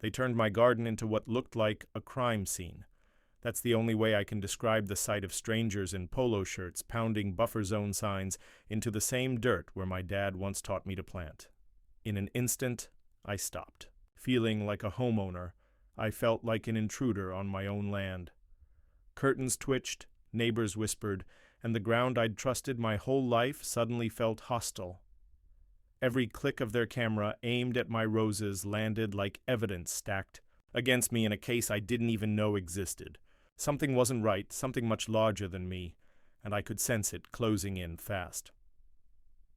They turned my garden into what looked like a crime scene. That's the only way I can describe the sight of strangers in polo shirts pounding buffer zone signs into the same dirt where my dad once taught me to plant. In an instant, I stopped. Feeling like a homeowner, I felt like an intruder on my own land. Curtains twitched, neighbors whispered, and the ground I'd trusted my whole life suddenly felt hostile. Every click of their camera aimed at my roses landed like evidence stacked against me in a case I didn't even know existed. Something wasn't right, something much larger than me, and I could sense it closing in fast.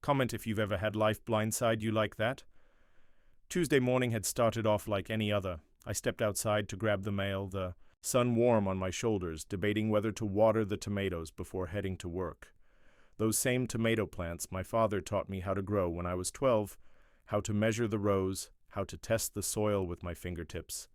Comment if you've ever had life blindside you like that. Tuesday morning had started off like any other. I stepped outside to grab the mail, the sun warm on my shoulders, debating whether to water the tomatoes before heading to work. Those same tomato plants my father taught me how to grow when I was 12, how to measure the rows, how to test the soil with my fingertips.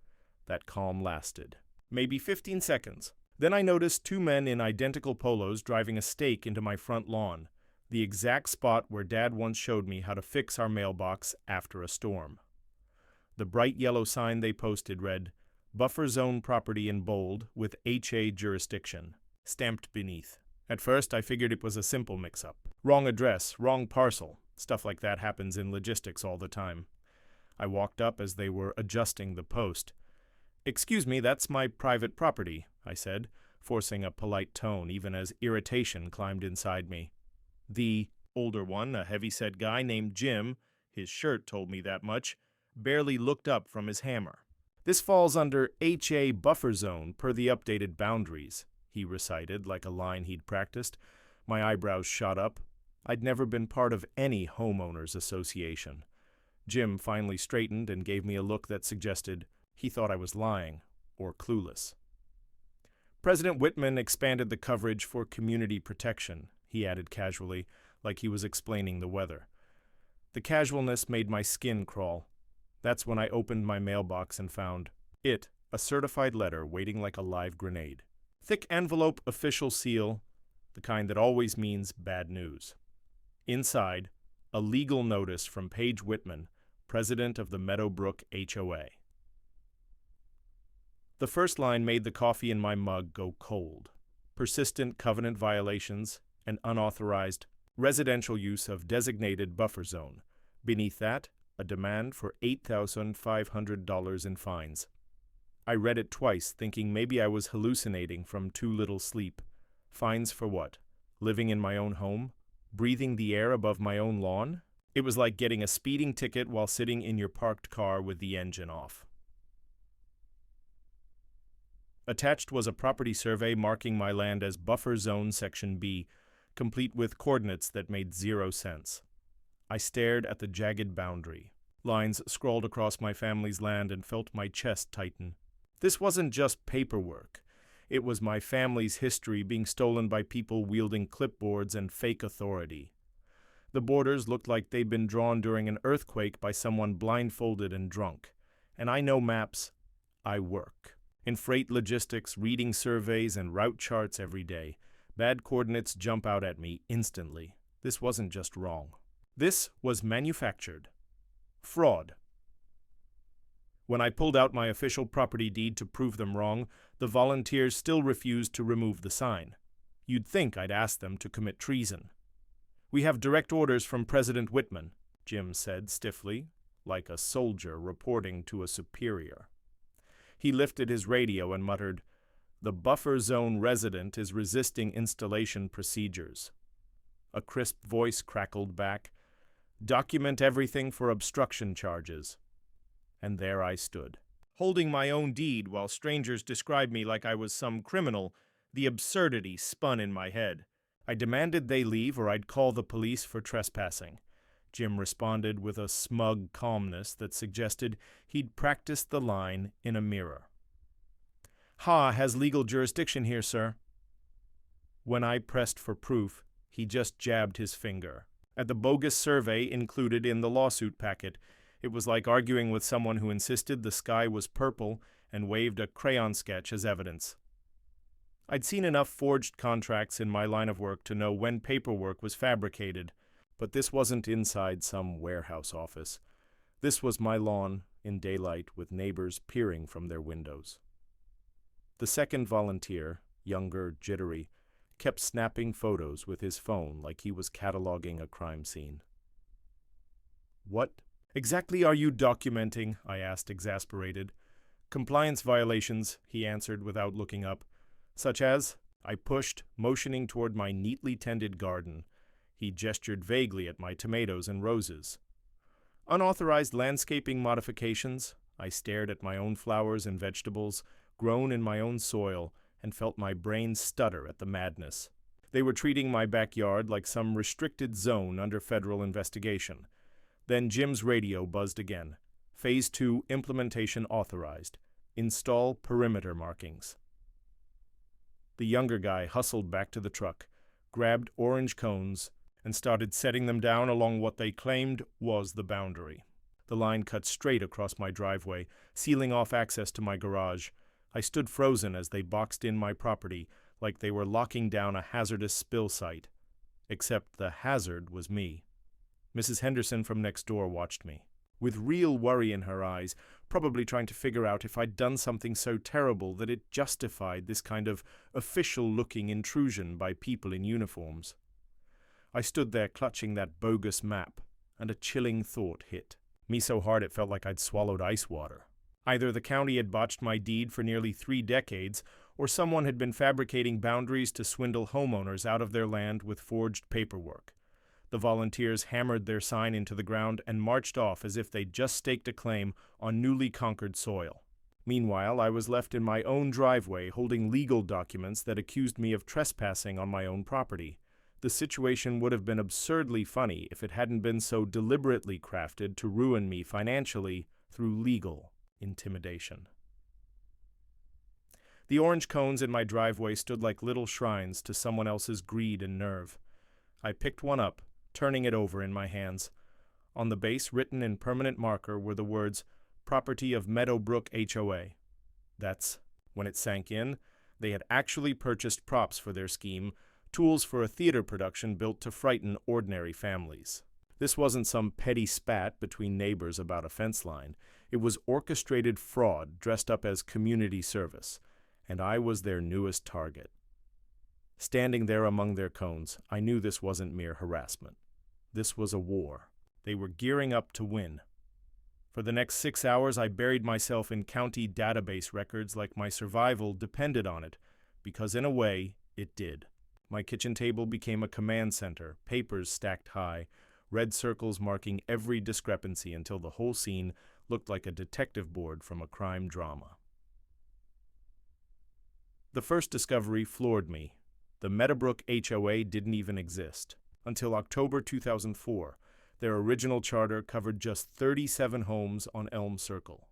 That calm lasted maybe 15 seconds. Then I noticed two men in identical polos driving a stake into my front lawn, the exact spot where Dad once showed me how to fix our mailbox after a storm. The bright yellow sign they posted read, "Buffer Zone Property" in bold with HA jurisdiction, stamped beneath. At first, I figured it was a simple mix-up. Wrong address, wrong parcel. Stuff like that happens in logistics all the time. I walked up as they were adjusting the post. "Excuse me, that's my private property," I said, forcing a polite tone even as irritation climbed inside me. The older one, a heavy-set guy named Jim, his shirt told me that much, barely looked up from his hammer. "This falls under HA buffer zone per the updated boundaries," he recited like a line he'd practiced. My eyebrows shot up. I'd never been part of any homeowners association. Jim finally straightened and gave me a look that suggested he thought I was lying or clueless. "President Whitman expanded the coverage for community protection," he added casually, like he was explaining the weather. The casualness made my skin crawl. That's when I opened my mailbox and found it, a certified letter waiting like a live grenade. Thick envelope, official seal, the kind that always means bad news. Inside, a legal notice from Paige Whitman, president of the Meadowbrook HOA. The first line made the coffee in my mug go cold. Persistent covenant violations and unauthorized residential use of designated buffer zone. Beneath that, a demand for $8,500 in fines. I read it twice, thinking maybe I was hallucinating from too little sleep. Fines for what? Living in my own home? Breathing the air above my own lawn? It was like getting a speeding ticket while sitting in your parked car with the engine off. Attached was a property survey marking my land as Buffer Zone Section B, complete with coordinates that made 0 sense. I stared at the jagged boundary. Lines scrawled across my family's land and felt my chest tighten. This wasn't just paperwork. It was my family's history being stolen by people wielding clipboards and fake authority. The borders looked like they'd been drawn during an earthquake by someone blindfolded and drunk. And I know maps. I work. In freight logistics, reading surveys and route charts every day. Bad coordinates jump out at me instantly. This wasn't just wrong. This was manufactured. Fraud. When I pulled out my official property deed to prove them wrong, the volunteers still refused to remove the sign. You'd think I'd ask them to commit treason. "We have direct orders from President Whitman," Jim said stiffly, like a soldier reporting to a superior. He lifted his radio and muttered, "The buffer zone resident is resisting installation procedures." A crisp voice crackled back, "Document everything for obstruction charges." And there I stood, holding my own deed while strangers described me like I was some criminal. The absurdity spun in my head. I demanded they leave or I'd call the police for trespassing. Jim responded with a smug calmness that suggested he'd practiced the line in a mirror. "HOA has legal jurisdiction here, sir." When I pressed for proof, he just jabbed his finger at the bogus survey included in the lawsuit packet. It was like arguing with someone who insisted the sky was purple and waved a crayon sketch as evidence. I'd seen enough forged contracts in my line of work to know when paperwork was fabricated, but this wasn't inside some warehouse office. This was my lawn, in daylight with neighbors peering from their windows. The second volunteer, younger, jittery, kept snapping photos with his phone like he was cataloging a crime scene. "What exactly are you documenting?" I asked, exasperated. "Compliance violations," he answered without looking up. "Such as?" I pushed, motioning toward my neatly tended garden. He gestured vaguely at my tomatoes and roses. "Unauthorized landscaping modifications." I stared at my own flowers and vegetables, grown in my own soil, and felt my brain stutter at the madness. They were treating my backyard like some restricted zone under federal investigation. Then Jim's radio buzzed again. Phase 2 implementation authorized. Install perimeter markings. The younger guy hustled back to the truck, grabbed orange cones, and started setting them down along what they claimed was the boundary. The line cut straight across my driveway, sealing off access to my garage. I stood frozen as they boxed in my property, like they were locking down a hazardous spill site. Except the hazard was me. Mrs. Henderson from next door watched me, with real worry in her eyes, probably trying to figure out if I'd done something so terrible that it justified this kind of official-looking intrusion by people in uniforms. I stood there clutching that bogus map, and a chilling thought hit me so hard it felt like I'd swallowed ice water. Either the county had botched my deed for nearly 3 decades, or someone had been fabricating boundaries to swindle homeowners out of their land with forged paperwork. The volunteers hammered their sign into the ground and marched off as if they'd just staked a claim on newly conquered soil. Meanwhile, I was left in my own driveway holding legal documents that accused me of trespassing on my own property. The situation would have been absurdly funny if it hadn't been so deliberately crafted to ruin me financially through legal intimidation. The orange cones in my driveway stood like little shrines to someone else's greed and nerve. I picked one up, turning it over in my hands. On the base, written in permanent marker, were the words, "Property of Meadowbrook HOA." That's when it sank in. They had actually purchased props for their scheme, tools for a theater production built to frighten ordinary families. This wasn't some petty spat between neighbors about a fence line. It was orchestrated fraud dressed up as community service, and I was their newest target. Standing there among their cones, I knew this wasn't mere harassment. This was a war. They were gearing up to win. For the next 6 hours, I buried myself in county database records like my survival depended on it, because in a way, it did. My kitchen table became a command center, papers stacked high, red circles marking every discrepancy until the whole scene looked like a detective board from a crime drama. The first discovery floored me. The Meadowbrook HOA didn't even exist. Until October 2004, their original charter covered just 37 homes on Elm Circle.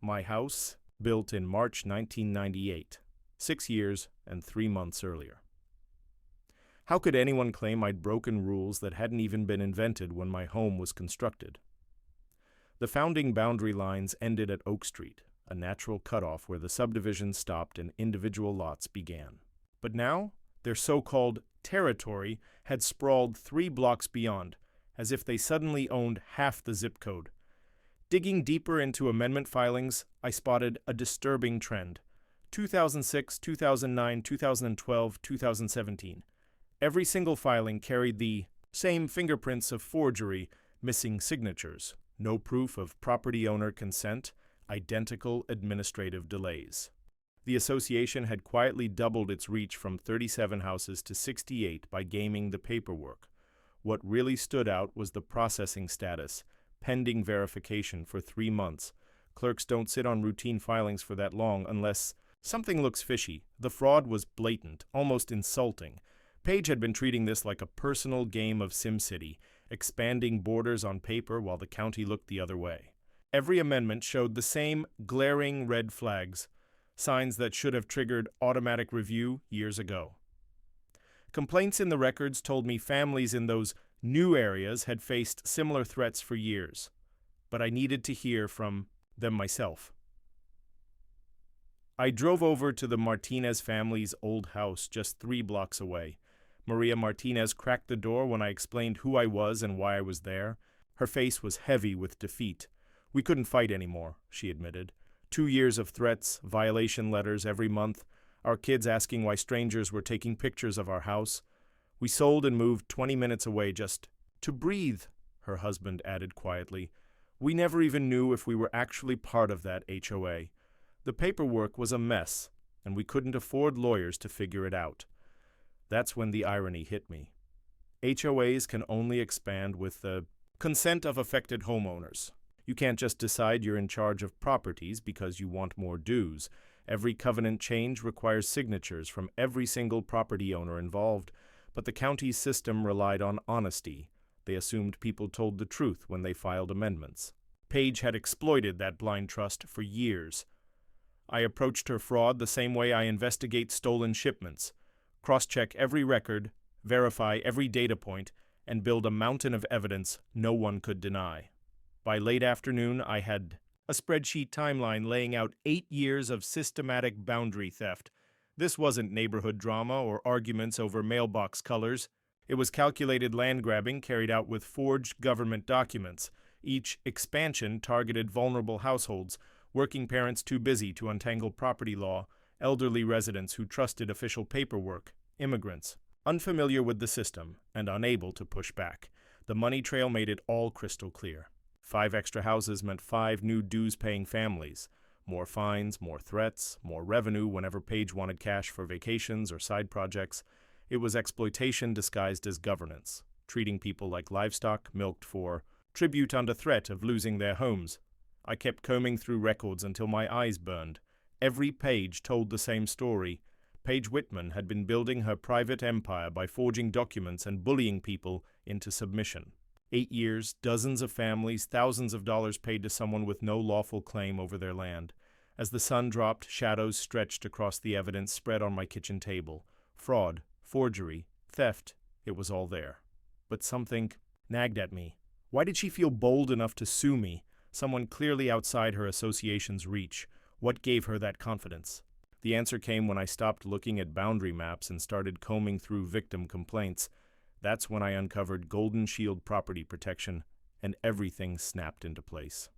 My house, built in March 1998, 6 years and 3 months earlier. How could anyone claim I'd broken rules that hadn't even been invented when my home was constructed? The founding boundary lines ended at Oak Street, a natural cutoff where the subdivision stopped and individual lots began. But now, their so-called territory had sprawled 3 blocks beyond, as if they suddenly owned half the zip code. Digging deeper into amendment filings, I spotted a disturbing trend. 2006, 2009, 2012, 2017. Every single filing carried the same fingerprints of forgery, missing signatures, no proof of property owner consent, identical administrative delays. The association had quietly doubled its reach from 37 houses to 68 by gaming the paperwork. What really stood out was the processing status, pending verification for 3 months. Clerks don't sit on routine filings for that long unless something looks fishy. The fraud was blatant, almost insulting. Page had been treating this like a personal game of SimCity, expanding borders on paper while the county looked the other way. Every amendment showed the same glaring red flags, signs that should have triggered automatic review years ago. Complaints in the records told me families in those new areas had faced similar threats for years, but I needed to hear from them myself. I drove over to the Martinez family's old house just 3 blocks away. Maria Martinez cracked the door when I explained who I was and why I was there. Her face was heavy with defeat. We couldn't fight anymore, she admitted. 2 years of threats, violation letters every month, our kids asking why strangers were taking pictures of our house. We sold and moved 20 minutes away just to breathe, her husband added quietly. We never even knew if we were actually part of that HOA. The paperwork was a mess, and we couldn't afford lawyers to figure it out. That's when the irony hit me. HOAs can only expand with the consent of affected homeowners. You can't just decide you're in charge of properties because you want more dues. Every covenant change requires signatures from every single property owner involved, but the county's system relied on honesty. They assumed people told the truth when they filed amendments. Paige had exploited that blind trust for years. I approached her fraud the same way I investigate stolen shipments. Cross-check every record, verify every data point, and build a mountain of evidence no one could deny. By late afternoon, I had a spreadsheet timeline laying out 8 years of systematic boundary theft. This wasn't neighborhood drama or arguments over mailbox colors. It was calculated land grabbing carried out with forged government documents. Each expansion targeted vulnerable households, working parents too busy to untangle property law, elderly residents who trusted official paperwork, immigrants, unfamiliar with the system and unable to push back. The money trail made it all crystal clear. 5 extra houses meant 5 new dues-paying families. More fines, more threats, more revenue whenever Paige wanted cash for vacations or side projects. It was exploitation disguised as governance, treating people like livestock milked for tribute under threat of losing their homes. I kept combing through records until my eyes burned. Every page told the same story. Paige Whitman had been building her private empire by forging documents and bullying people into submission. 8 years, dozens of families, thousands of dollars paid to someone with no lawful claim over their land. As the sun dropped, shadows stretched across the evidence spread on my kitchen table. Fraud, forgery, theft, it was all there. But something nagged at me. Why did she feel bold enough to sue me, someone clearly outside her association's reach? What gave her that confidence? The answer came when I stopped looking at boundary maps and started combing through victim complaints. That's when I uncovered Golden Shield property protection, and everything snapped into place.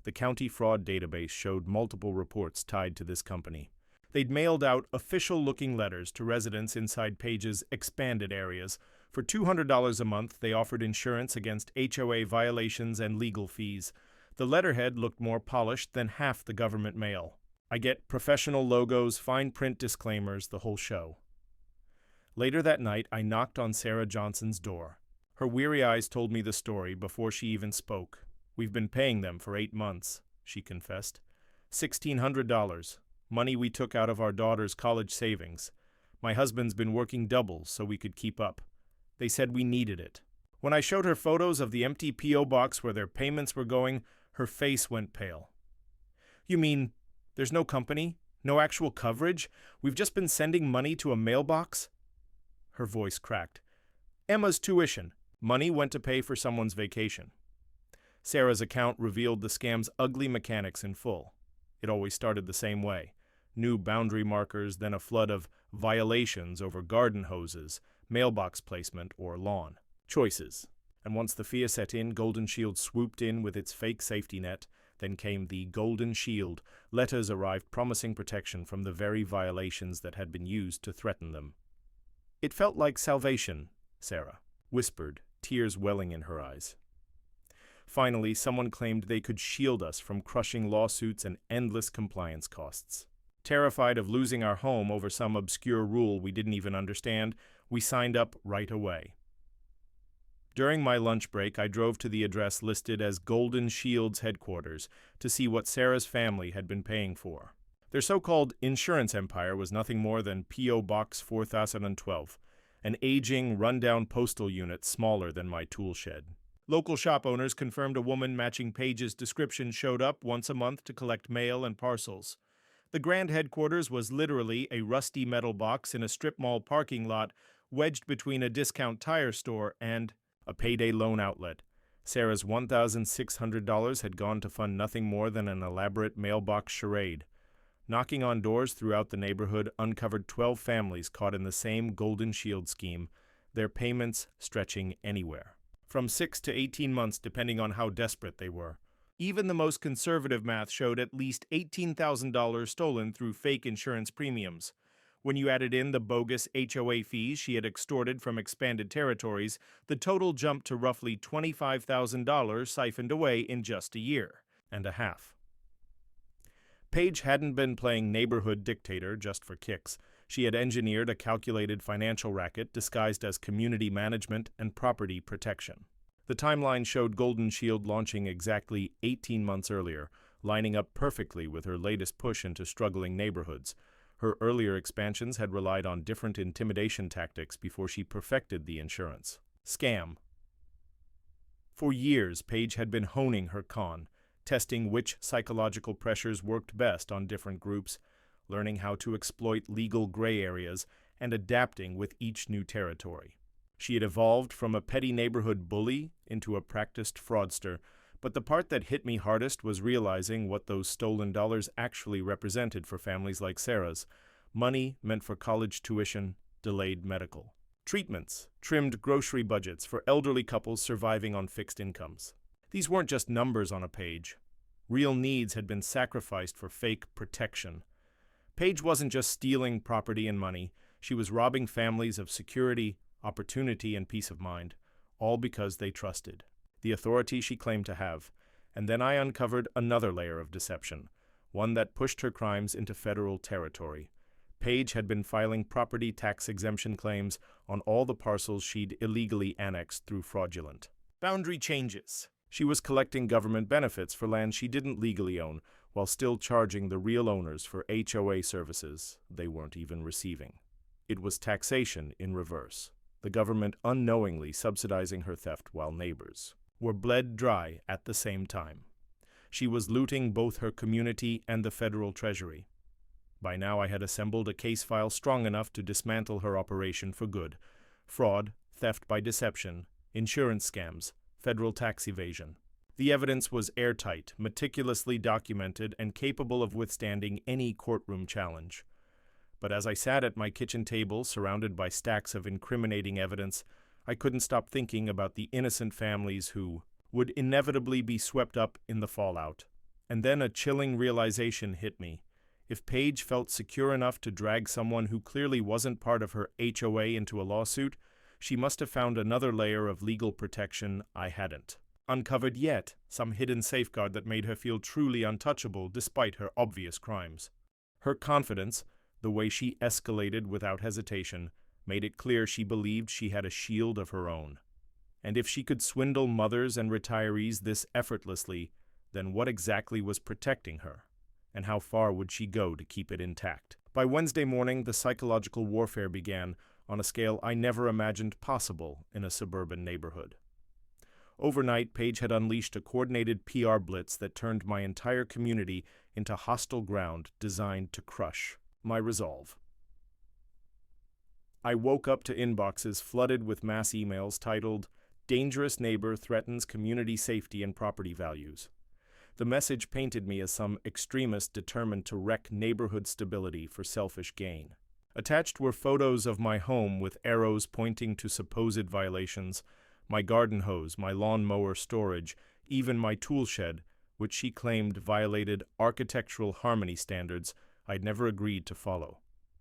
The county fraud database showed multiple reports tied to this company. They'd mailed out official-looking letters to residents inside Paige's expanded areas. For $200 a month, they offered insurance against HOA violations and legal fees. The letterhead looked more polished than half the government mail. I get professional logos, fine print disclaimers, the whole show. Later that night, I knocked on Sarah Johnson's door. Her weary eyes told me the story before she even spoke. We've been paying them for 8 months, she confessed. $1,600, money we took out of our daughter's college savings. My husband's been working doubles so we could keep up. They said we needed it. When I showed her photos of the empty P.O. box where their payments were going, her face went pale. You mean there's no company? No actual coverage? We've just been sending money to a mailbox? Her voice cracked. Emma's tuition. Money went to pay for someone's vacation. Sarah's account revealed the scam's ugly mechanics in full. It always started the same way. New boundary markers, then a flood of violations over garden hoses, mailbox placement, or lawn. Choices. And once the fear set in, Golden Shield swooped in with its fake safety net. Then came the Golden Shield. Letters arrived promising protection from the very violations that had been used to threaten them. It felt like salvation, Sarah whispered, tears welling in her eyes. Finally, someone claimed they could shield us from crushing lawsuits and endless compliance costs. Terrified of losing our home over some obscure rule we didn't even understand, we signed up right away. During my lunch break, I drove to the address listed as Golden Shield's headquarters to see what Sarah's family had been paying for. Their so-called insurance empire was nothing more than P.O. Box 4012, an aging, run-down postal unit smaller than my tool shed. Local shop owners confirmed a woman matching Paige's description showed up once a month to collect mail and parcels. The grand headquarters was literally a rusty metal box in a strip mall parking lot wedged between a discount tire store and a payday loan outlet. Sarah's $1,600 had gone to fund nothing more than an elaborate mailbox charade. Knocking on doors throughout the neighborhood uncovered 12 families caught in the same Golden Shield scheme, their payments stretching anywhere. From 6 to 18 months depending on how desperate they were. Even the most conservative math showed at least $18,000 stolen through fake insurance premiums. When you added in the bogus HOA fees she had extorted from expanded territories, the total jumped to roughly $25,000 siphoned away in just a year and a half. Paige hadn't been playing neighborhood dictator just for kicks. She had engineered a calculated financial racket disguised as community management and property protection. The timeline showed Golden Shield launching exactly 18 months earlier, lining up perfectly with her latest push into struggling neighborhoods. Her earlier expansions had relied on different intimidation tactics before she perfected the insurance scam. For years, Paige had been honing her con, testing which psychological pressures worked best on different groups, learning how to exploit legal gray areas, and adapting with each new territory. She had evolved from a petty neighborhood bully into a practiced fraudster, but the part that hit me hardest was realizing what those stolen dollars actually represented for families like Sarah's. Money meant for college tuition, delayed medical treatments, trimmed grocery budgets for elderly couples surviving on fixed incomes. These weren't just numbers on a page. Real needs had been sacrificed for fake protection. Paige wasn't just stealing property and money, she was robbing families of security, opportunity, and peace of mind, all because they trusted the authority she claimed to have. And then I uncovered another layer of deception, one that pushed her crimes into federal territory. Paige had been filing property tax exemption claims on all the parcels she'd illegally annexed through fraudulent boundary changes. She was collecting government benefits for land she didn't legally own, while still charging the real owners for HOA services they weren't even receiving. It was taxation in reverse, the government unknowingly subsidizing her theft while neighbors were bled dry at the same time. She was looting both her community and the federal treasury. By now I had assembled a case file strong enough to dismantle her operation for good. Fraud, theft by deception, insurance scams, federal tax evasion. The evidence was airtight, meticulously documented, and capable of withstanding any courtroom challenge. But as I sat at my kitchen table, surrounded by stacks of incriminating evidence, I couldn't stop thinking about the innocent families who would inevitably be swept up in the fallout. And then a chilling realization hit me. If Paige felt secure enough to drag someone who clearly wasn't part of her HOA into a lawsuit, she must have found another layer of legal protection I hadn't uncovered yet, some hidden safeguard that made her feel truly untouchable despite her obvious crimes. Her confidence, the way she escalated without hesitation, made it clear she believed she had a shield of her own. And if she could swindle mothers and retirees this effortlessly, then what exactly was protecting her? And how far would she go to keep it intact? By Wednesday morning, the psychological warfare began on a scale I never imagined possible in a suburban neighborhood. Overnight, Paige had unleashed a coordinated PR blitz that turned my entire community into hostile ground designed to crush my resolve. I woke up to inboxes flooded with mass emails titled, "Dangerous Neighbor Threatens Community Safety and Property Values." The message painted me as some extremist determined to wreck neighborhood stability for selfish gain. Attached were photos of my home with arrows pointing to supposed violations, my garden hose, my lawnmower storage, even my tool shed, which she claimed violated architectural harmony standards I'd never agreed to follow.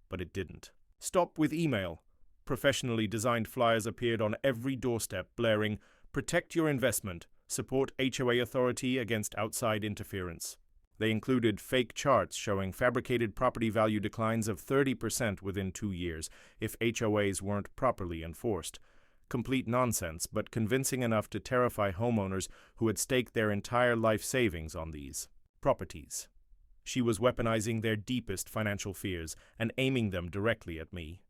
But it didn't. Stop with email. Professionally designed flyers appeared on every doorstep, blaring, "Protect your investment. Support HOA authority against outside interference." They included fake charts showing fabricated property value declines of 30% within 2 years if HOAs weren't properly enforced. Complete nonsense, but convincing enough to terrify homeowners who had staked their entire life savings on these properties. She was weaponizing their deepest financial fears and aiming them directly at me.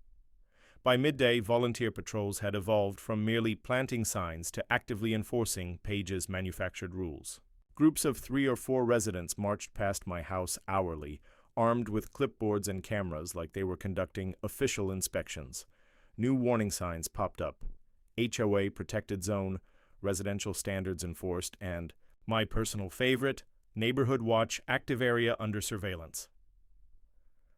By midday, volunteer patrols had evolved from merely planting signs to actively enforcing Paige's manufactured rules. Groups of 3 or 4 residents marched past my house hourly, armed with clipboards and cameras like they were conducting official inspections. New warning signs popped up: HOA protected zone, residential standards enforced, and, my personal favorite, neighborhood watch active area under surveillance.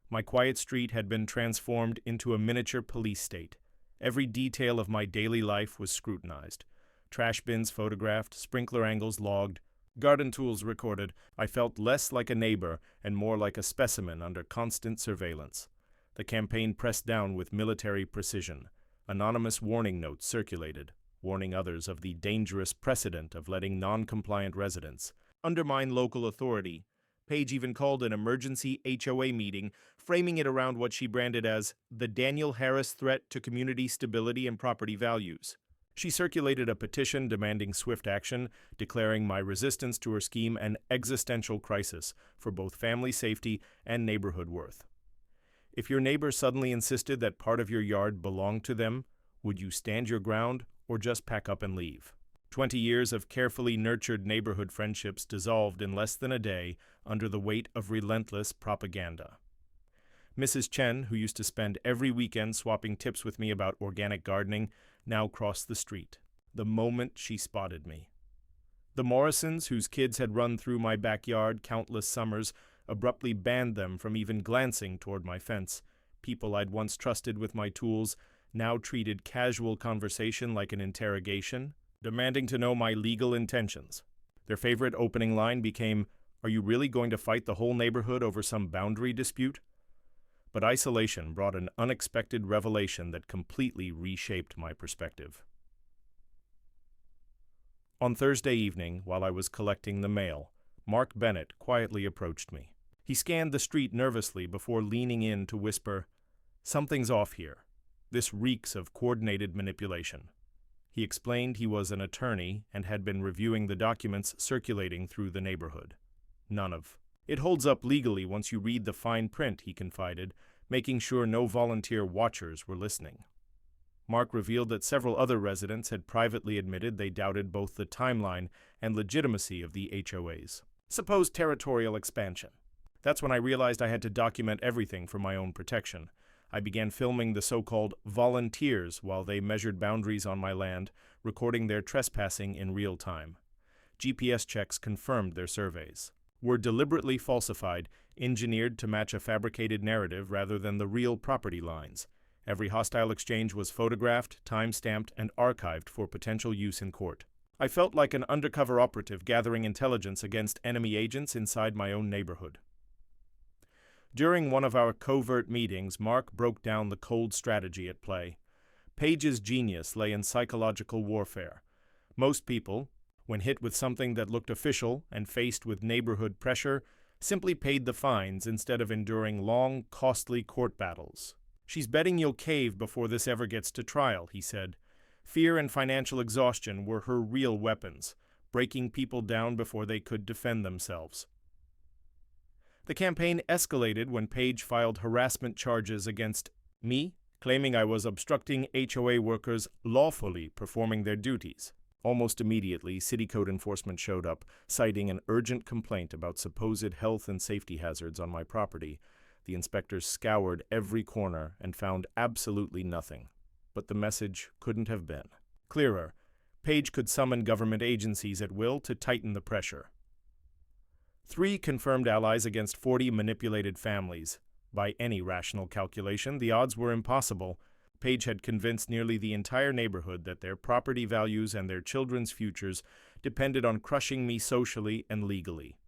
My quiet street had been transformed into a miniature police state. Every detail of my daily life was scrutinized. Trash bins photographed, sprinkler angles logged, Garden tools recorded, I felt less like a neighbor and more like a specimen under constant surveillance. The campaign pressed down with military precision. Anonymous warning notes circulated, warning others of the dangerous precedent of letting non-compliant residents undermine local authority. Page even called an emergency HOA meeting, framing it around what she branded as the Daniel Harris threat to community stability and property values. She circulated a petition demanding swift action, declaring my resistance to her scheme an existential crisis for both family safety and neighborhood worth. If your neighbor suddenly insisted that part of your yard belonged to them, would you stand your ground or just pack up and leave? 20 years of carefully nurtured neighborhood friendships dissolved in less than a day under the weight of relentless propaganda. Mrs. Chen, who used to spend every weekend swapping tips with me about organic gardening, now crossed the street, the moment she spotted me. The Morrisons, whose kids had run through my backyard countless summers, abruptly banned them from even glancing toward my fence. People I'd once trusted with my tools now treated casual conversation like an interrogation, demanding to know my legal intentions. Their favorite opening line became, "Are you really going to fight the whole neighborhood over some boundary dispute?" But isolation brought an unexpected revelation that completely reshaped my perspective. On Thursday evening, while I was collecting the mail, Mark Bennett quietly approached me. He scanned the street nervously before leaning in to whisper, "Something's off here. This reeks of coordinated manipulation." He explained he was an attorney and had been reviewing the documents circulating through the neighborhood. None of it holds up legally once you read the fine print, he confided, making sure no volunteer watchers were listening. Mark revealed that several other residents had privately admitted they doubted both the timeline and legitimacy of the HOAs. Supposed territorial expansion. That's when I realized I had to document everything for my own protection. I began filming the so-called volunteers while they measured boundaries on my land, recording their trespassing in real time. GPS checks confirmed their surveys were deliberately falsified, engineered to match a fabricated narrative rather than the real property lines. Every hostile exchange was photographed, time-stamped, and archived for potential use in court. I felt like an undercover operative gathering intelligence against enemy agents inside my own neighborhood. During one of our covert meetings, Mark broke down the cold strategy at play. Page's genius lay in psychological warfare. Most people, when hit with something that looked official and faced with neighborhood pressure, simply paid the fines instead of enduring long, costly court battles. "She's betting you'll cave before this ever gets to trial," he said. Fear and financial exhaustion were her real weapons, breaking people down before they could defend themselves. The campaign escalated when Page filed harassment charges against me, claiming I was obstructing HOA workers lawfully performing their duties. Almost immediately, city code enforcement showed up, citing an urgent complaint about supposed health and safety hazards on my property. The inspectors scoured every corner and found absolutely nothing. But the message couldn't have been clearer. Page could summon government agencies at will to tighten the pressure. 3 confirmed allies against 40 manipulated families. By any rational calculation, the odds were impossible. Page had convinced nearly the entire neighborhood that their property values and their children's futures depended on crushing me socially and legally.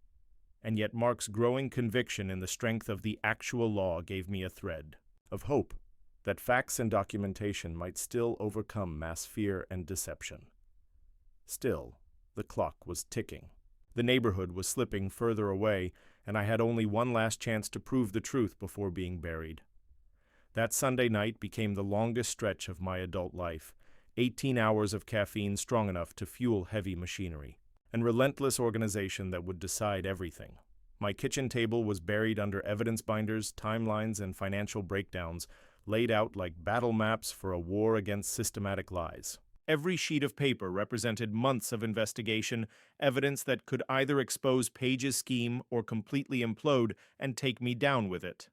And yet Mark's growing conviction in the strength of the actual law gave me a thread of hope that facts and documentation might still overcome mass fear and deception. Still, the clock was ticking. The neighborhood was slipping further away, and I had only one last chance to prove the truth before being buried. That Sunday night became the longest stretch of my adult life, 18 hours of caffeine strong enough to fuel heavy machinery, and relentless organization that would decide everything. My kitchen table was buried under evidence binders, timelines, and financial breakdowns, laid out like battle maps for a war against systematic lies. Every sheet of paper represented months of investigation, evidence that could either expose Page's scheme or completely implode and take me down with it.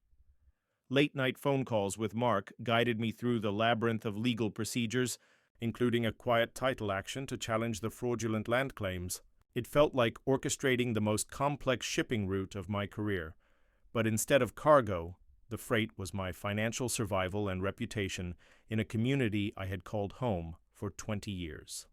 Late-night phone calls with Mark guided me through the labyrinth of legal procedures, including a quiet title action to challenge the fraudulent land claims. It felt like orchestrating the most complex shipping route of my career. But instead of cargo, the freight was my financial survival and reputation in a community I had called home for 20 years.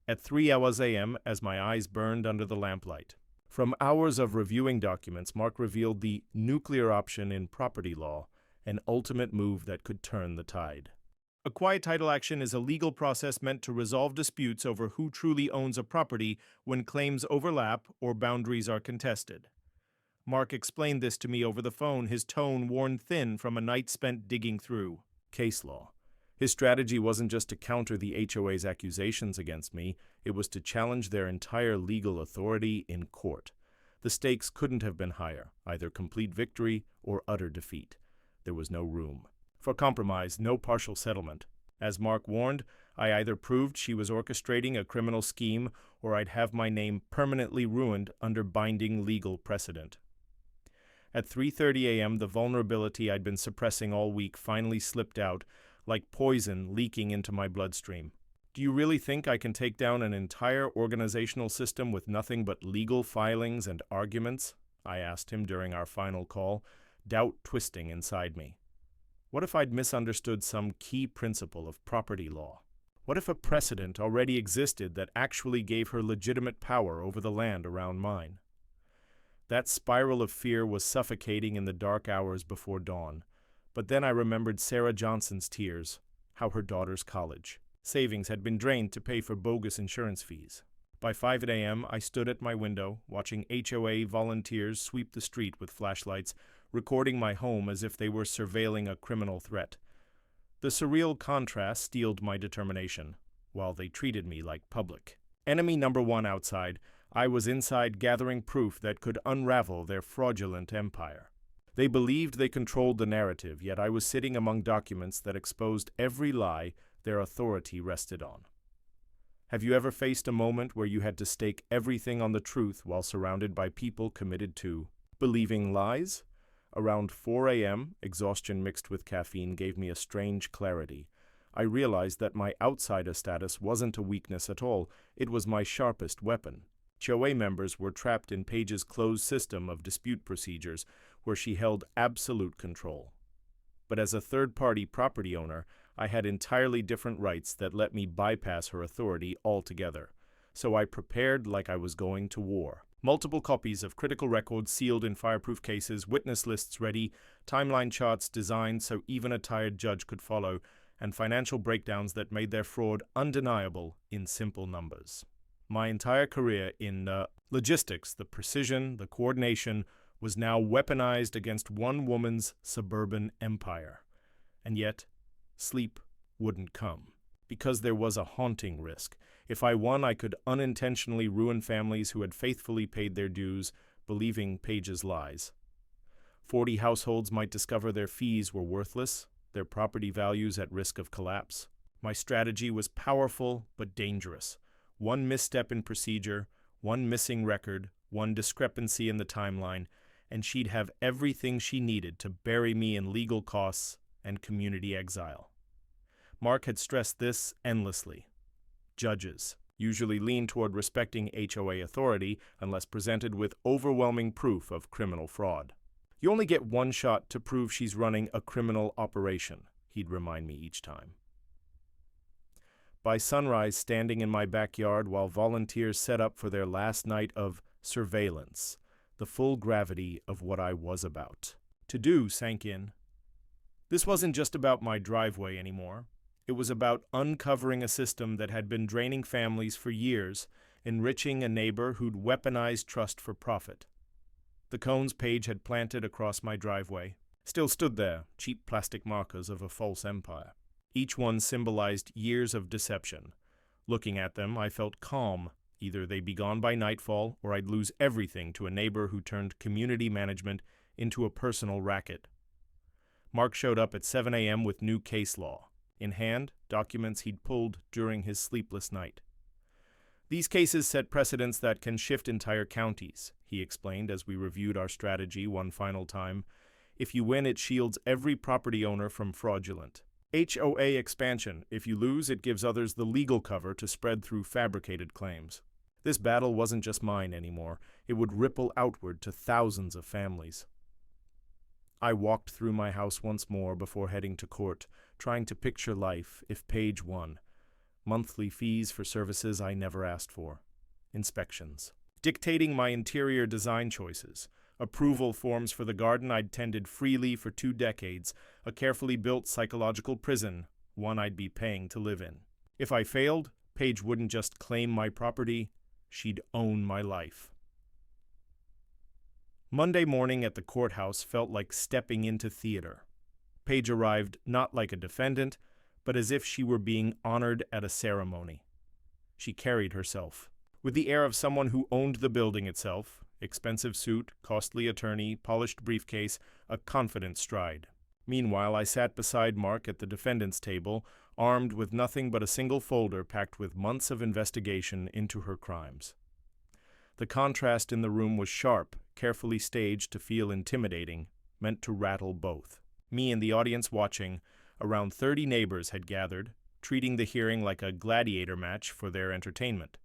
at 3 hours a.m. as my eyes burned under the lamplight. From hours of reviewing documents, Mark revealed the nuclear option in property law, an ultimate move that could turn the tide. A quiet title action is a legal process meant to resolve disputes over who truly owns a property when claims overlap or boundaries are contested. Mark explained this to me over the phone, his tone worn thin from a night spent digging through case law. His strategy wasn't just to counter the HOA's accusations against me, it was to challenge their entire legal authority in court. The stakes couldn't have been higher, either complete victory or utter defeat. There was no room for compromise, no partial settlement. As Mark warned, I either proved she was orchestrating a criminal scheme or I'd have my name permanently ruined under binding legal precedent. At 3:30 a.m., the vulnerability I'd been suppressing all week finally slipped out, like poison leaking into my bloodstream. Do you really think I can take down an entire organizational system with nothing but legal filings and arguments? I asked him during our final call, doubt twisting inside me. What if I'd misunderstood some key principle of property law? What if a precedent already existed that actually gave her legitimate power over the land around mine? That spiral of fear was suffocating in the dark hours before dawn. But then I remembered Sarah Johnson's tears, how her daughter's college savings had been drained to pay for bogus insurance fees. By 5 a.m., I stood at my window, watching HOA volunteers sweep the street with flashlights, recording my home as if they were surveilling a criminal threat. The surreal contrast steeled my determination, while they treated me like public. Enemy number one outside, I was inside gathering proof that could unravel their fraudulent empire. They believed they controlled the narrative, yet I was sitting among documents that exposed every lie their authority rested on. Have you ever faced a moment where you had to stake everything on the truth while surrounded by people committed to believing lies? Around 4 a.m., exhaustion mixed with caffeine gave me a strange clarity. I realized that my outsider status wasn't a weakness at all, it was my sharpest weapon. HOA members were trapped in Paige's closed system of dispute procedures, where she held absolute control. But as a third-party property owner, I had entirely different rights that let me bypass her authority altogether. So I prepared like I was going to war. Multiple copies of critical records sealed in fireproof cases, witness lists ready, timeline charts designed so even a tired judge could follow, and financial breakdowns that made their fraud undeniable in simple numbers. My entire career in logistics, the precision, the coordination, was now weaponized against one woman's suburban empire. And yet, sleep wouldn't come, because there was a haunting risk. If I won, I could unintentionally ruin families who had faithfully paid their dues, believing Paige's lies. 40 households might discover their fees were worthless, their property values at risk of collapse. My strategy was powerful but dangerous. One misstep in procedure, one missing record, one discrepancy in the timeline, and she'd have everything she needed to bury me in legal costs and community exile. Mark had stressed this endlessly. Judges usually lean toward respecting HOA authority unless presented with overwhelming proof of criminal fraud. You only get one shot to prove she's running a criminal operation, he'd remind me each time. By sunrise, standing in my backyard while volunteers set up for their last night of surveillance, the full gravity of what I was about to do sank in. This wasn't just about my driveway anymore. It was about uncovering a system that had been draining families for years, enriching a neighbor who'd weaponized trust for profit. The cones Paige had planted across my driveway still stood there, cheap plastic markers of a false empire. Each one symbolized years of deception. Looking at them, I felt calm. Either they'd be gone by nightfall, or I'd lose everything to a neighbor who turned community management into a personal racket. Mark showed up at 7 a.m. with new case law. In hand, documents he'd pulled during his sleepless night. These cases set precedents that can shift entire counties, he explained as we reviewed our strategy one final time. If you win, it shields every property owner from fraudulent HOA expansion. If you lose, it gives others the legal cover to spread through fabricated claims. This battle wasn't just mine anymore. It would ripple outward to thousands of families. I walked through my house once more before heading to court, trying to picture life if Paige won. monthly fees for services I never asked for, inspections, dictating my interior design choices, approval forms for the garden I'd tended freely for 2 decades, a carefully built psychological prison, one I'd be paying to live in. If I failed, Paige wouldn't just claim my property, she'd own my life. Monday morning at the courthouse felt like stepping into theater. Paige arrived not like a defendant, but as if she were being honored at a ceremony. She carried herself with the air of someone who owned the building itself, expensive suit, costly attorney, polished briefcase, a confident stride. Meanwhile, I sat beside Mark at the defendant's table, armed with nothing but a single folder packed with months of investigation into her crimes. The contrast in the room was sharp, carefully staged to feel intimidating, meant to rattle both. Me and the audience watching, around 30 neighbors had gathered, treating the hearing like a gladiator match for their entertainment.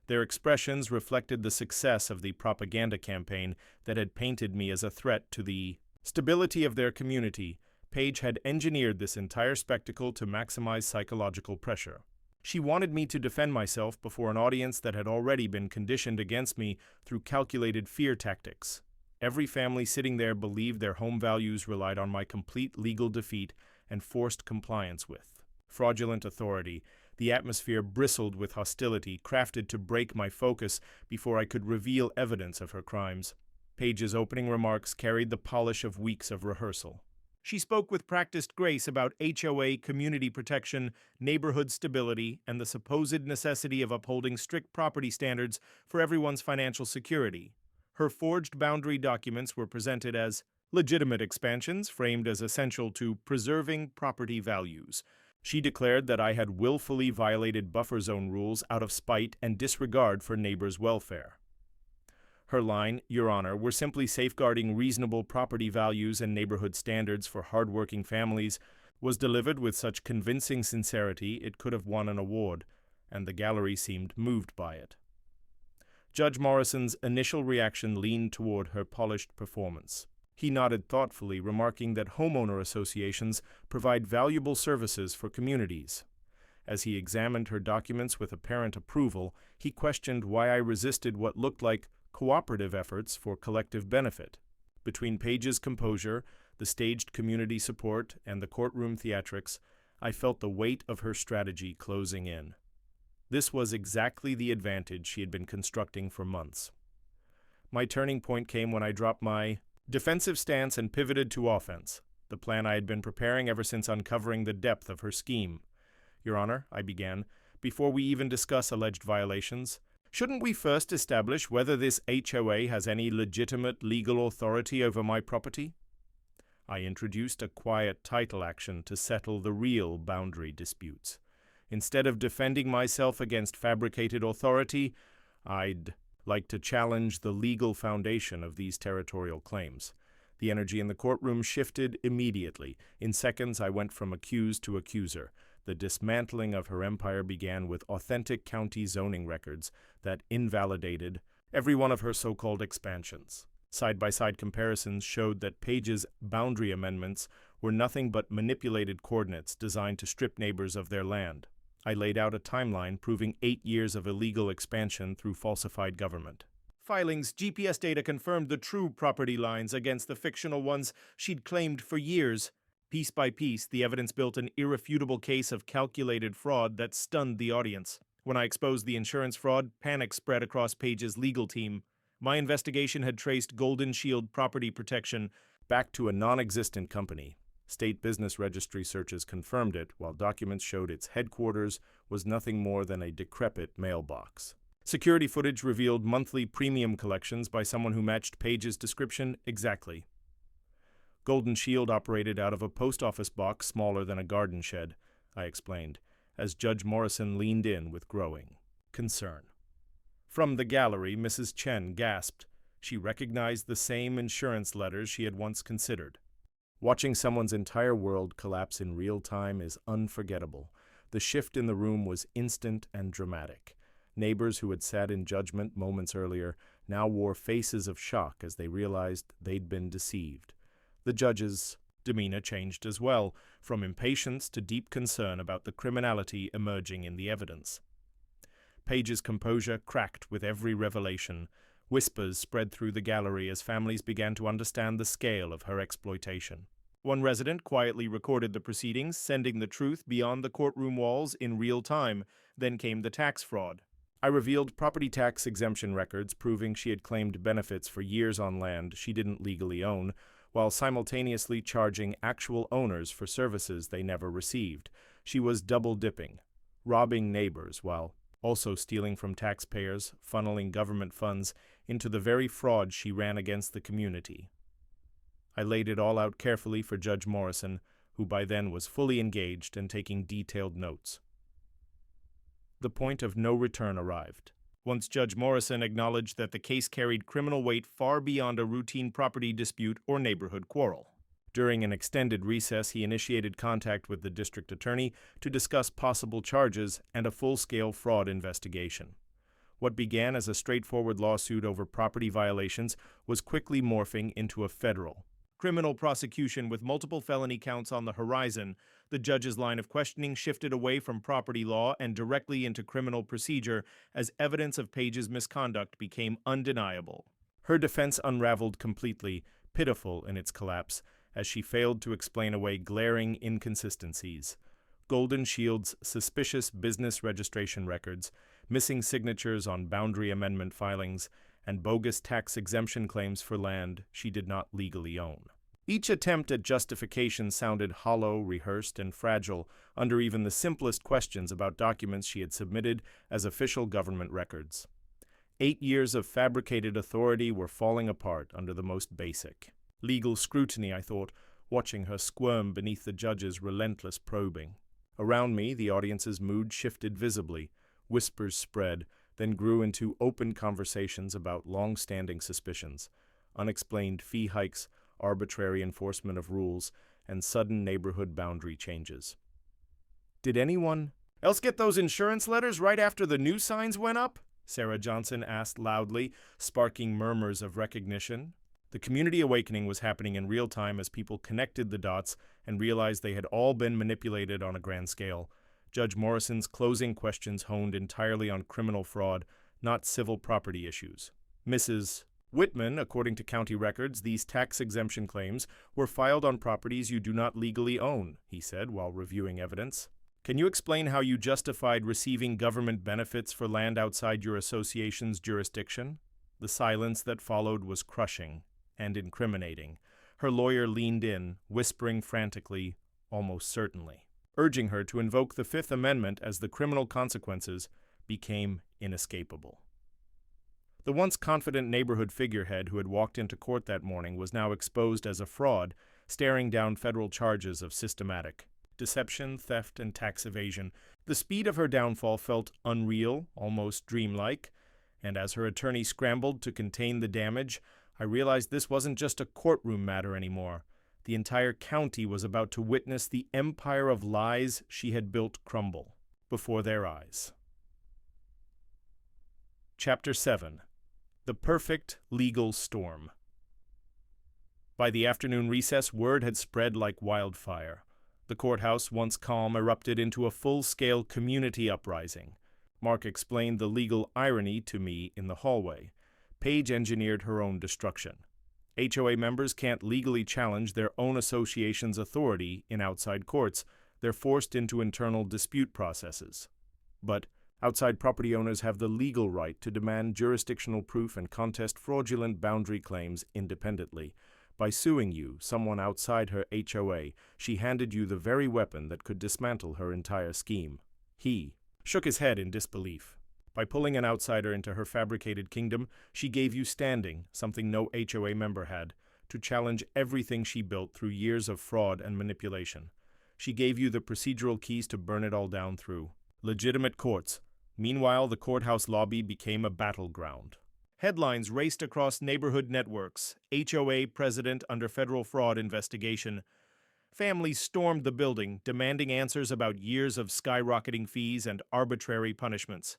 Their expressions reflected the success of the propaganda campaign that had painted me as a threat to the stability of their community. Paige had engineered this entire spectacle to maximize psychological pressure. She wanted me to defend myself before an audience that had already been conditioned against me through calculated fear tactics. Every family sitting there believed their home values relied on my complete legal defeat and forced compliance with fraudulent authority. The atmosphere bristled with hostility, crafted to break my focus before I could reveal evidence of her crimes. Paige's opening remarks carried the polish of weeks of rehearsal. She spoke with practiced grace about HOA community protection, neighborhood stability, and the supposed necessity of upholding strict property standards for everyone's financial security. Her forged boundary documents were presented as legitimate expansions framed as essential to preserving property values. She declared that I had willfully violated buffer zone rules out of spite and disregard for neighbors' welfare. Her line, "Your Honor, we're simply safeguarding reasonable property values and neighborhood standards for hardworking families," was delivered with such convincing sincerity it could have won an award, and the gallery seemed moved by it. Judge Morrison's initial reaction leaned toward her polished performance. He nodded thoughtfully, remarking that homeowner associations provide valuable services for communities. As he examined her documents with apparent approval, he questioned why I resisted what looked like cooperative efforts for collective benefit. Between Paige's composure, the staged community support, and the courtroom theatrics, I felt the weight of her strategy closing in. This was exactly the advantage she had been constructing for months. My turning point came when I dropped my defensive stance and pivoted to offense, the plan I had been preparing ever since uncovering the depth of her scheme. "Your Honor," I began, "before we even discuss alleged violations, shouldn't we first establish whether this HOA has any legitimate legal authority over my property?" I introduced a quiet title action to settle the real boundary disputes. Instead of defending myself against fabricated authority, I'd like to challenge the legal foundation of these territorial claims. The energy in the courtroom shifted immediately. In seconds, I went from accused to accuser. The dismantling of her empire began with authentic county zoning records that invalidated every one of her so-called expansions. Side-by-side comparisons showed that Paige's boundary amendments were nothing but manipulated coordinates designed to strip neighbors of their land. I laid out a timeline proving 8 years of illegal expansion through falsified government filings. GPS data confirmed the true property lines against the fictional ones she'd claimed for years. Piece by piece, the evidence built an irrefutable case of calculated fraud that stunned the audience. When I exposed the insurance fraud, panic spread across Paige's legal team. My investigation had traced Golden Shield Property Protection back to a non-existent company. State business registry searches confirmed it, while documents showed its headquarters was nothing more than a decrepit mailbox. Security footage revealed monthly premium collections by someone who matched Paige's description exactly. Golden Shield operated out of a post office box smaller than a garden shed, I explained, as Judge Morrison leaned in with growing concern. From the gallery, Mrs. Chen gasped. She recognized the same insurance letters she had once considered. Watching someone's entire world collapse in real time is unforgettable. The shift in the room was instant and dramatic. Neighbors who had sat in judgment moments earlier now wore faces of shock as they realized they'd been deceived. The judge's Demeanor changed as well, from impatience to deep concern about the criminality emerging in the evidence. Page's composure cracked with every revelation. Whispers spread through the gallery as families began to understand the scale of her exploitation. One resident quietly recorded the proceedings, sending the truth beyond the courtroom walls in real time. Then came the tax fraud. I revealed property tax exemption records proving she had claimed benefits for years on land she didn't legally own, while simultaneously charging actual owners for services they never received. She was double-dipping, robbing neighbors while also stealing from taxpayers, funneling government funds into the very fraud she ran against the community. I laid it all out carefully for Judge Morrison, who by then was fully engaged and taking detailed notes. The point of no return arrived. Once Judge Morrison acknowledged that the case carried criminal weight far beyond a routine property dispute or neighborhood quarrel. During an extended recess, he initiated contact with the district attorney to discuss possible charges and a full-scale fraud investigation. What began as a straightforward lawsuit over property violations was quickly morphing into a federal criminal prosecution with multiple felony counts on the horizon. The judge's line of questioning shifted away from property law and directly into criminal procedure as evidence of Page's misconduct became undeniable. Her defense unraveled completely, pitiful in its collapse, as she failed to explain away glaring inconsistencies. Golden Shield's suspicious business registration records, missing signatures on boundary amendment filings, and bogus tax exemption claims for land she did not legally own. Each attempt at justification sounded hollow, rehearsed, and fragile under even the simplest questions about documents she had submitted as official government records. 8 years of fabricated authority were falling apart under the most basic legal scrutiny, I thought, watching her squirm beneath the judge's relentless probing. Around me, the audience's mood shifted visibly. Whispers spread, then grew into open conversations about long-standing suspicions, unexplained fee hikes, arbitrary enforcement of rules, and sudden neighborhood boundary changes. Did anyone else get those insurance letters right after the new signs went up? Sarah Johnson asked loudly, sparking murmurs of recognition. The community awakening was happening in real time as people connected the dots and realized they had all been manipulated on a grand scale. Judge Morrison's closing questions honed entirely on criminal fraud, not civil property issues. Mrs. Whitman, according to county records, these tax exemption claims were filed on properties you do not legally own, he said while reviewing evidence. Can you explain how you justified receiving government benefits for land outside your association's jurisdiction? The silence that followed was crushing and incriminating. Her lawyer leaned in, whispering frantically, almost certainly, urging her to invoke the Fifth Amendment as the criminal consequences became inescapable. The once confident neighborhood figurehead who had walked into court that morning was now exposed as a fraud, staring down federal charges of systematic deception, theft, and tax evasion. The speed of her downfall felt unreal, almost dreamlike, and as her attorney scrambled to contain the damage, I realized this wasn't just a courtroom matter anymore. The entire county was about to witness the empire of lies she had built crumble before their eyes. Chapter 7. The Perfect Legal Storm. By the afternoon recess, word had spread like wildfire. The courthouse, once calm, erupted into a full-scale community uprising. Mark explained the legal irony to me in the hallway. Page engineered her own destruction. HOA members can't legally challenge their own association's authority in outside courts. They're forced into internal dispute processes. But outside property owners have the legal right to demand jurisdictional proof and contest fraudulent boundary claims independently. By suing you, someone outside her HOA, she handed you the very weapon that could dismantle her entire scheme. He shook his head in disbelief. By pulling an outsider into her fabricated kingdom, she gave you standing, something no HOA member had, to challenge everything she built through years of fraud and manipulation. She gave you the procedural keys to burn it all down through legitimate courts. Meanwhile, the courthouse lobby became a battleground. Headlines raced across neighborhood networks. HOA president under federal fraud investigation. Families stormed the building, demanding answers about years of skyrocketing fees and arbitrary punishments.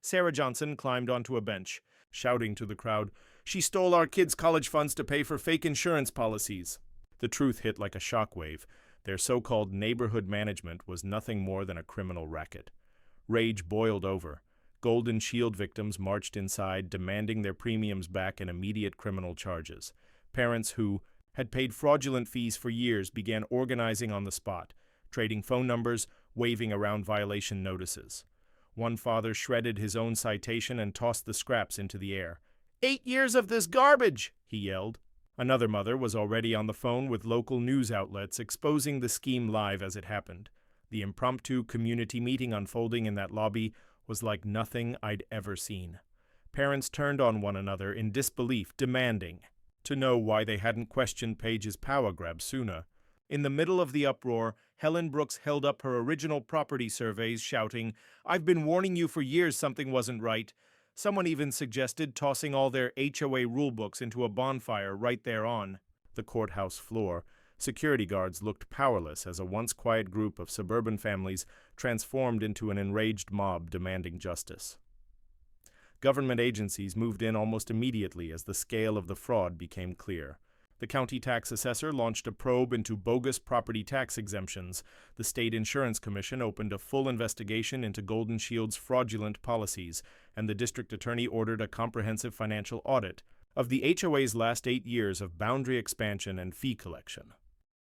Sarah Johnson climbed onto a bench, shouting to the crowd, "She stole our kids' college funds to pay for fake insurance policies." The truth hit like a shockwave. Their so-called neighborhood management was nothing more than a criminal racket. Rage boiled over. Golden Shield victims marched inside, demanding their premiums back and immediate criminal charges. Parents who had paid fraudulent fees for years began organizing on the spot, trading phone numbers, waving around violation notices. One father shredded his own citation and tossed the scraps into the air. 8 years of this garbage, he yelled. Another mother was already on the phone with local news outlets exposing the scheme live as it happened. The impromptu community meeting unfolding in that lobby was like nothing I'd ever seen. Parents turned on one another in disbelief, demanding to know why they hadn't questioned Paige's power grab sooner. In the middle of the uproar, Helen Brooks held up her original property surveys, shouting, "I've been warning you for years something wasn't right." Someone even suggested tossing all their HOA rulebooks into a bonfire right there on the courthouse floor. Security guards looked powerless as a once quiet group of suburban families transformed into an enraged mob demanding justice. Government agencies moved in almost immediately as the scale of the fraud became clear. The county tax assessor launched a probe into bogus property tax exemptions. The state insurance commission opened a full investigation into Golden Shield's fraudulent policies, and the district attorney ordered a comprehensive financial audit of the HOA's last 8 years of boundary expansion and fee collection.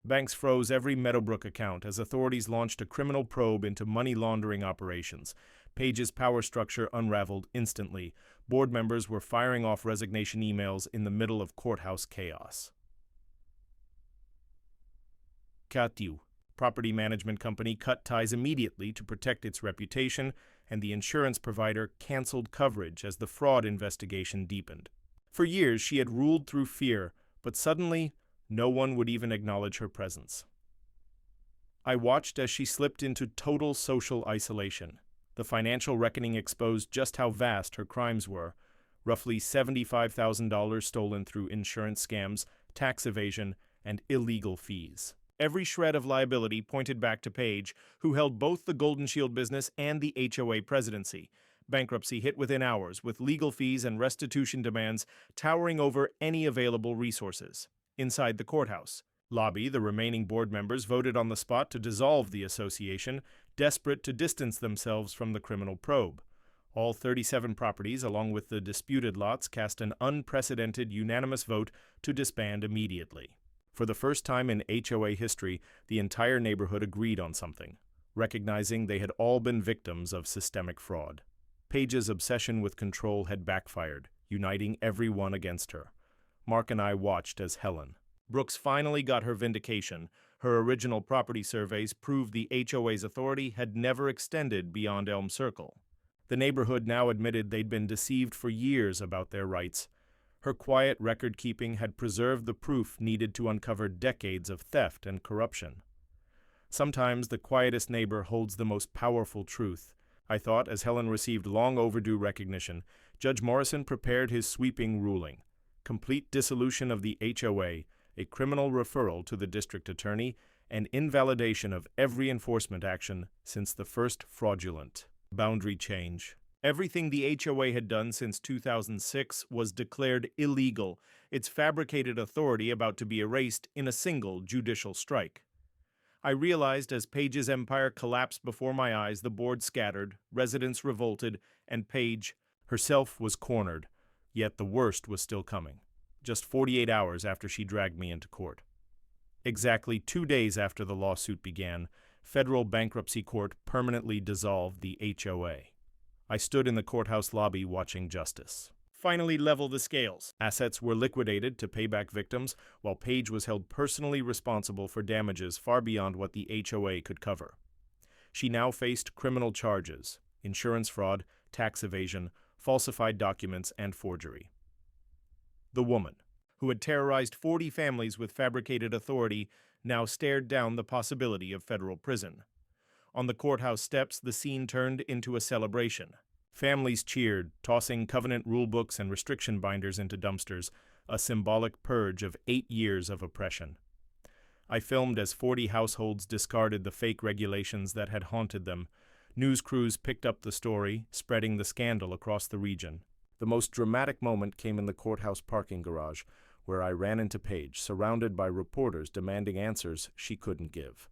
Banks froze every Meadowbrook account as authorities launched a criminal probe into money laundering operations. Paige's power structure unraveled instantly. Board members were firing off resignation emails in the middle of courthouse chaos. Katiu, property management company, cut ties immediately to protect its reputation, and the insurance provider canceled coverage as the fraud investigation deepened. For years, she had ruled through fear, but suddenly, no one would even acknowledge her presence. I watched as she slipped into total social isolation. The financial reckoning exposed just how vast her crimes were. Roughly $75,000 stolen through insurance scams, tax evasion, and illegal fees. Every shred of liability pointed back to Paige, who held both the Golden Shield business and the HOA presidency. Bankruptcy hit within hours, with legal fees and restitution demands towering over any available resources. Inside the courthouse lobby, the remaining board members voted on the spot to dissolve the association, desperate to distance themselves from the criminal probe. All 37 properties, along with the disputed lots, cast an unprecedented unanimous vote to disband immediately. For the first time in HOA history, the entire neighborhood agreed on something, recognizing they had all been victims of systemic fraud. Paige's obsession with control had backfired, uniting everyone against her. Mark and I watched as Helen Brooks finally got her vindication. Her original property surveys proved the HOA's authority had never extended beyond Elm Circle. The neighborhood now admitted they'd been deceived for years about their rights. Her quiet record-keeping had preserved the proof needed to uncover decades of theft and corruption. Sometimes the quietest neighbor holds the most powerful truth, I thought, as Helen received long-overdue recognition. Judge Morrison prepared his sweeping ruling. Complete dissolution of the HOA, a criminal referral to the district attorney, and invalidation of every enforcement action since the first fraudulent boundary change. Everything the HOA had done since 2006 was declared illegal, its fabricated authority about to be erased in a single judicial strike. I realized as Paige's empire collapsed before my eyes, the board scattered, residents revolted, and Paige herself was cornered. Yet the worst was still coming, just 48 hours after she dragged me into court. Exactly 2 days after the lawsuit began, federal bankruptcy court permanently dissolved the HOA. I stood in the courthouse lobby watching justice finally level the scales. Assets were liquidated to pay back victims, while Paige was held personally responsible for damages far beyond what the HOA could cover. She now faced criminal charges, insurance fraud, tax evasion, falsified documents, and forgery. The woman, who had terrorized 40 families with fabricated authority, now stared down the possibility of federal prison. On the courthouse steps, the scene turned into a celebration. Families cheered, tossing covenant rulebooks and restriction binders into dumpsters, a symbolic purge of 8 years of oppression. I filmed as 40 households discarded the fake regulations that had haunted them. News crews picked up the story, spreading the scandal across the region. The most dramatic moment came in the courthouse parking garage, where I ran into Paige, surrounded by reporters demanding answers she couldn't give.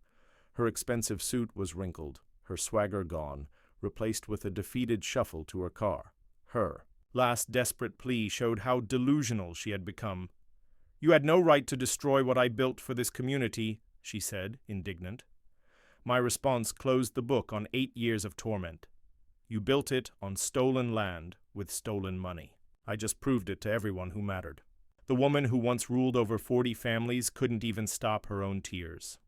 Her expensive suit was wrinkled, her swagger gone, replaced with a defeated shuffle to her car. Her last desperate plea showed how delusional she had become. "You had no right to destroy what I built for this community," she said, indignant. My response closed the book on 8 years of torment. "You built it on stolen land with stolen money." I just proved it to everyone who mattered. The woman who once ruled over 40 families couldn't even stop her own tears.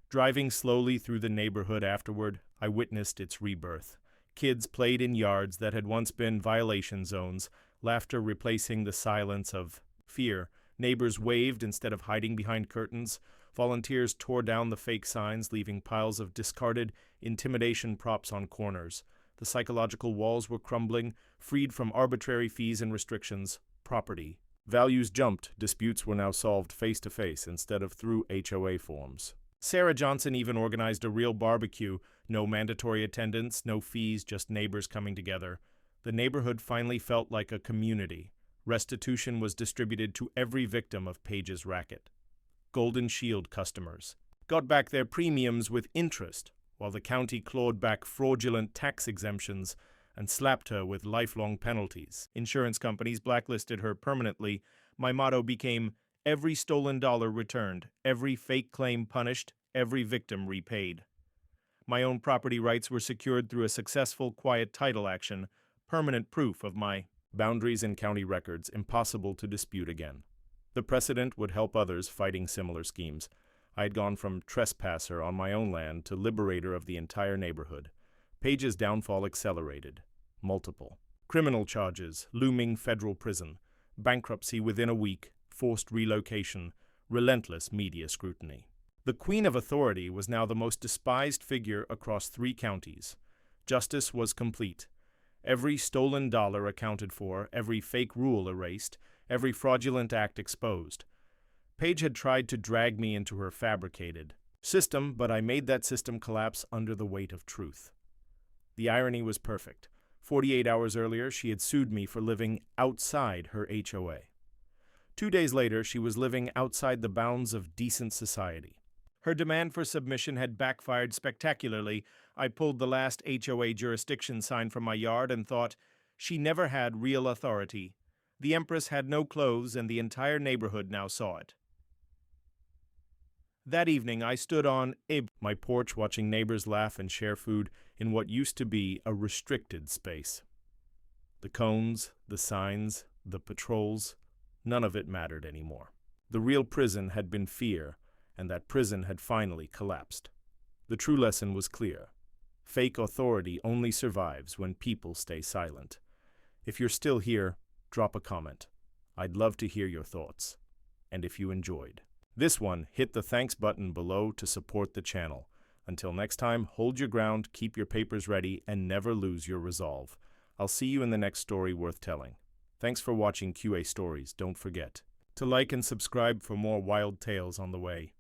Driving slowly through the neighborhood afterward, I witnessed its rebirth. Kids played in yards that had once been violation zones, laughter replacing the silence of fear. Neighbors waved instead of hiding behind curtains. Volunteers tore down the fake signs, leaving piles of discarded intimidation props on corners. The psychological walls were crumbling, freed from arbitrary fees and restrictions. Property values jumped. Disputes were now solved face-to-face instead of through HOA forms. Sarah Johnson even organized a real barbecue. No mandatory attendance, no fees, just neighbors coming together. The neighborhood finally felt like a community. Restitution was distributed to every victim of Paige's racket. Golden Shield customers got back their premiums with interest, while the county clawed back fraudulent tax exemptions and slapped her with lifelong penalties. Insurance companies blacklisted her permanently. My motto became, "Every stolen dollar returned, every fake claim punished, every victim repaid." My own property rights were secured through a successful quiet title action, permanent proof of my boundaries in county records, impossible to dispute again. The precedent would help others fighting similar schemes. I had gone from trespasser on my own land to liberator of the entire neighborhood. Paige's downfall accelerated. Multiple criminal charges, looming federal prison, bankruptcy within a week, forced relocation, relentless media scrutiny. The Queen of Authority was now the most despised figure across 3 counties. Justice was complete. Every stolen dollar accounted for, every fake rule erased, every fraudulent act exposed. Paige had tried to drag me into her fabricated system, but I made that system collapse under the weight of truth. The irony was perfect. 48 hours earlier, she had sued me for living outside her HOA. 2 days later, she was living outside the bounds of decent society. Her demand for submission had backfired spectacularly. I pulled the last HOA jurisdiction sign from my yard and thought, she never had real authority. The Empress had no clothes, and the entire neighborhood now saw it. That evening, I stood on my porch watching neighbors laugh and share food in what used to be a restricted space. The cones, the signs, the patrols, none of it mattered anymore. The real prison had been fear, and that prison had finally collapsed. The true lesson was clear. Fake authority only survives when people stay silent. If you're still here, drop a comment. I'd love to hear your thoughts. And if you enjoyed this one, hit the thanks button below to support the channel. Until next time, hold your ground, keep your papers ready, and never lose your resolve. I'll see you in the next story worth telling. Thanks for watching QA Stories. Don't forget to like and subscribe for more wild tales on the way.